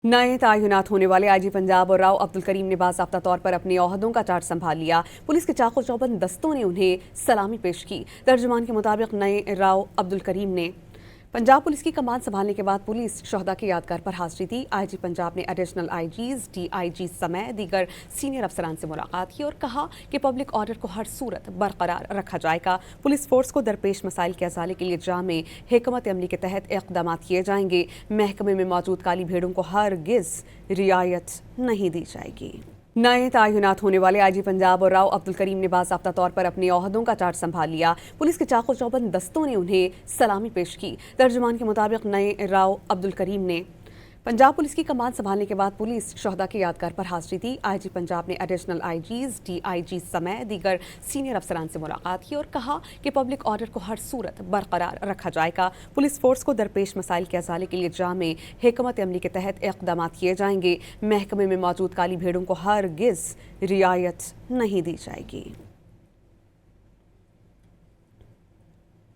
नए तैनात होने वाले आईजी पंजाब और राव अब्दुल करीम ने बाज़ाब्ता तौर पर अपने ओहदों का चार्ज संभाल लिया। पुलिस के चाको चौबंद दस्तों ने उन्हें सलामी पेश की। तर्जुमान के मुताबिक नए राव अब्दुल करीम ने पंजाब पुलिस की कमान संभालने के बाद पुलिस शहदा की यादगार पर हाजिरी दी। आईजी पंजाब ने एडिशनल आईजीज, डीआईजी समेत दीगर सीनियर अफसरान से मुलाकात की और कहा कि पब्लिक ऑर्डर को हर सूरत बरकरार रखा जाएगा। पुलिस फोर्स को दरपेश मसाइल के अजाले के लिए जामे हिकमत अमली के तहत इक़दाम किए जाएंगे। महकमे में मौजूद काली भेड़ों को हरगिज़ रियायत नहीं दी जाएगी। नए तैनात होने वाले आईजी पंजाब और राव अब्दुल करीम ने बाज़ाब्ता तौर पर अपने ओहदों का चार्ज संभाल लिया। पुलिस के चाको चौबंद दस्तों ने उन्हें सलामी पेश की। तर्जुमान के मुताबिक नए राव अब्दुल करीम ने पंजाब पुलिस की कमान संभालने के बाद पुलिस शहदा की यादगार पर हाजिरी दी। आईजी पंजाब ने एडिशनल आईजीज, डीआईजी समेत दीगर सीनियर अफसरान से मुलाकात की और कहा कि पब्लिक ऑर्डर को हर सूरत बरकरार रखा जाएगा। पुलिस फोर्स को दरपेश मसाइल के अजाले के लिए जामे हिकमत अमली के तहत इक़दाम किए जाएंगे। महकमे में मौजूद काली भेड़ों को हरगिज़ रियायत नहीं दी जाएगी।